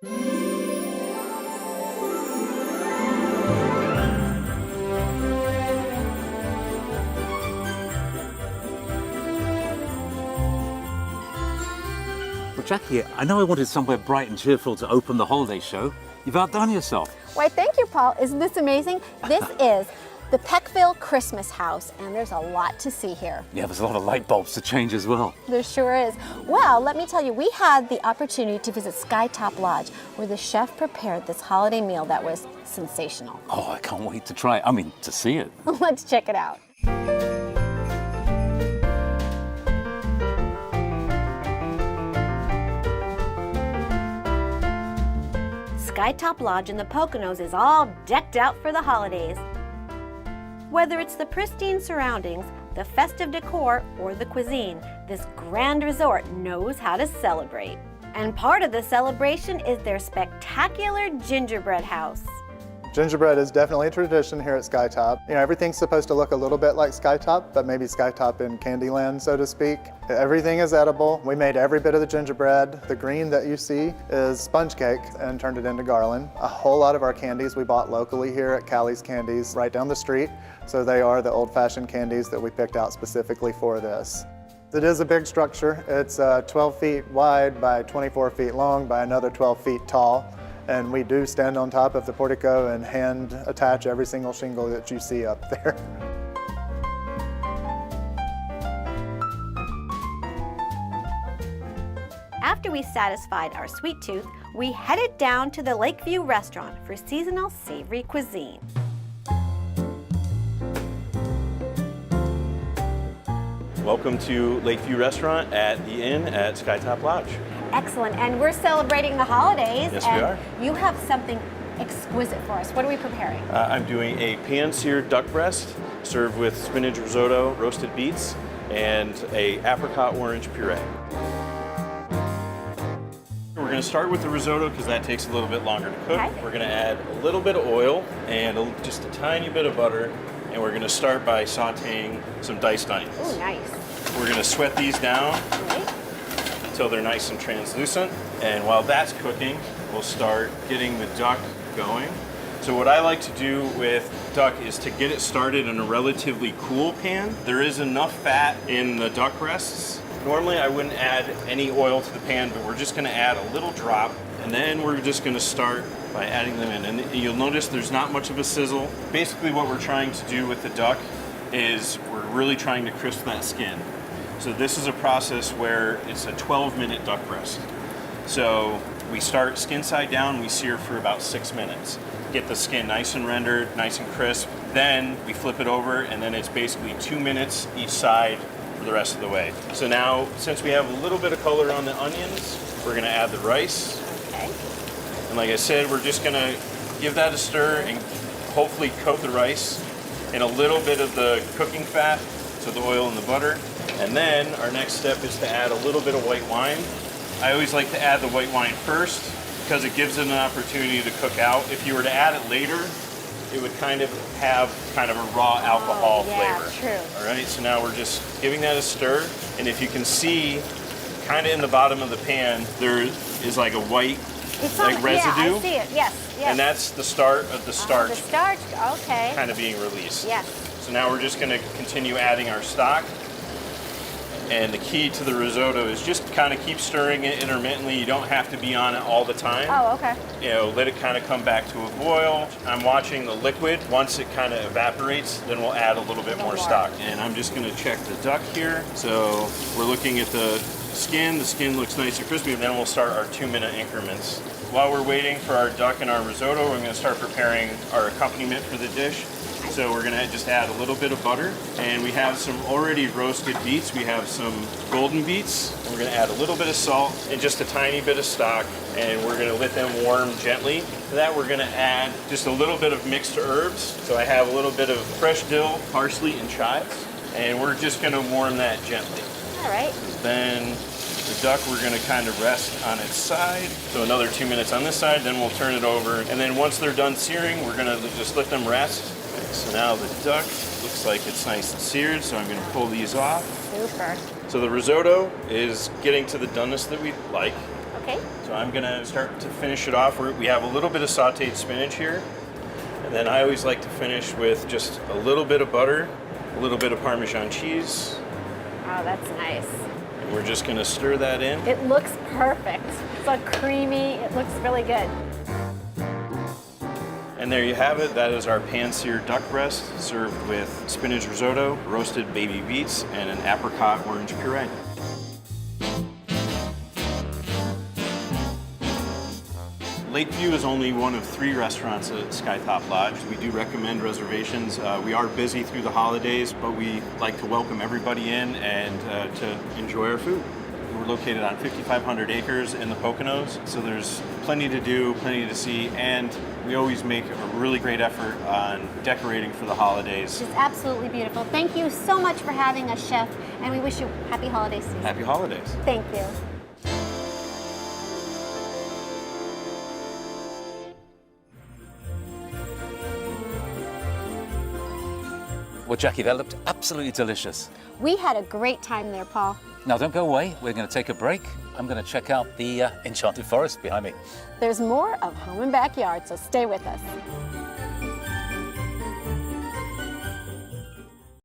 Well, Jackie, I know I wanted somewhere bright and cheerful to open the holiday show. You've outdone yourself. Why, thank you, Paul. Isn't this amazing? This is the Peckville Christmas House, and there's a lot to see here. Yeah, there's a lot of light bulbs to change as well. There sure is. Well, let me tell you, we had the opportunity to visit Skytop Lodge, where the chef prepared this holiday meal that was sensational. Oh, I can't wait to try it. I mean, to see it. Let's check it out. Skytop Lodge in the Poconos is all decked out for the holidays. Whether it's the pristine surroundings, the festive decor, or the cuisine, this grand resort knows how to celebrate. And part of the celebration is their spectacular gingerbread house. Gingerbread is definitely a tradition here at Skytop. You know, everything's supposed to look a little bit like Skytop, but maybe Skytop in Candyland, so to speak. Everything is edible. We made every bit of the gingerbread. The green that you see is sponge cake and turned it into garland. A whole lot of our candies we bought locally here at Callie's Candies right down the street. So they are the old-fashioned candies that we picked out specifically for this. It is a big structure. It's 12 feet wide by 24 feet long by another 12 feet tall. And we do stand on top of the portico and hand attach every single shingle that you see up there. After we satisfied our sweet tooth, we headed down to the Lakeview restaurant for seasonal savory cuisine. Welcome to Lakeview Restaurant at the Inn at Skytop Lodge. Excellent, and we're celebrating the holidays. Yes, and we are. You have something exquisite for us. What are we preparing? I'm doing a pan-seared duck breast served with spinach risotto, roasted beets, and a apricot orange puree. We're going to start with the risotto because that takes a little bit longer to cook. Okay. We're going to add a little bit of oil and just a tiny bit of butter, and we're going to start by sauteing some diced onions. Ooh, nice. We're going to sweat these down until they're nice and translucent. And while that's cooking, we'll start getting the duck going. So what I like to do with duck is to get it started in a relatively cool pan. There is enough fat in the duck breasts. Normally I wouldn't add any oil to the pan, but we're just gonna add a little drop, and then we're just gonna start by adding them in. And you'll notice there's not much of a sizzle. Basically what we're trying to do with the duck is we're really trying to crisp that skin. So this is a process where it's a 12-minute duck breast. So we start skin side down, we sear for about 6 minutes. Get the skin nice and rendered, nice and crisp. Then we flip it over, and then it's basically 2 minutes each side for the rest of the way. So now, since we have a little bit of color on the onions, we're gonna add the rice. Okay. And like I said, we're just gonna give that a stir and hopefully coat the rice in a little bit of the cooking fat, so the oil and the butter. And then our next step is to add a little bit of white wine. I always like to add the white wine first because it gives it an opportunity to cook out. If you were to add it later, it would kind of have kind of a raw alcohol flavor. True. All right, so now we're just giving that a stir. And if you can see, kind of in the bottom of the pan, there is like a white residue. Yeah, I see it, yes. And that's the start of the starch. The starch, okay. Kind of being released. Yes. So now we're just going to continue adding our stock. And the key to the risotto is just kind of keep stirring it intermittently. You don't have to be on it all the time. Oh, okay. You know, let it kind of come back to a boil. I'm watching the liquid. Once it kind of evaporates, then we'll add a little bit more stock. And I'm just going to check the duck here. So we're looking at the skin. The skin looks nice and crispy. And then we'll start our 2-minute increments. While we're waiting for our duck and our risotto, we're going to start preparing our accompaniment for the dish. So we're gonna just add a little bit of butter, and we have some already roasted beets. We have some golden beets, and we're gonna add a little bit of salt and just a tiny bit of stock, and we're gonna let them warm gently. To that we're gonna add just a little bit of mixed herbs. So I have a little bit of fresh dill, parsley, and chives, and we're just gonna warm that gently. All right. Then the duck we're gonna kind of rest on its side. So another 2 minutes on this side, then we'll turn it over. And then once they're done searing, we're gonna just let them rest. So now the duck looks like it's nice and seared, so I'm going to pull these off. Super. So the risotto is getting to the doneness that we like. Okay. So I'm gonna start to finish it off. We have a little bit of sauteed spinach here. And then I always like to finish with just a little bit of butter, a little bit of Parmesan cheese. Oh, that's nice. And we're just gonna stir that in. It looks perfect. It's so creamy. It looks really good. And there you have it. That is our pan-seared duck breast served with spinach risotto, roasted baby beets, and an apricot orange puree. Lakeview is only one of 3 restaurants at Skytop Lodge. We do recommend reservations. We are busy through the holidays, but we like to welcome everybody in and to enjoy our food. We're located on 5,500 acres in the Poconos, so there's plenty to do, plenty to see, and we always make a really great effort on decorating for the holidays. It's absolutely beautiful. Thank you so much for having us, Chef, and we wish you happy holiday season. Happy holidays. Thank you. Well, Jackie, that looked absolutely delicious. We had a great time there, Paul. Now, don't go away. We're going to take a break. I'm going to check out the enchanted forest behind me. There's more of Home and Backyard, so stay with us.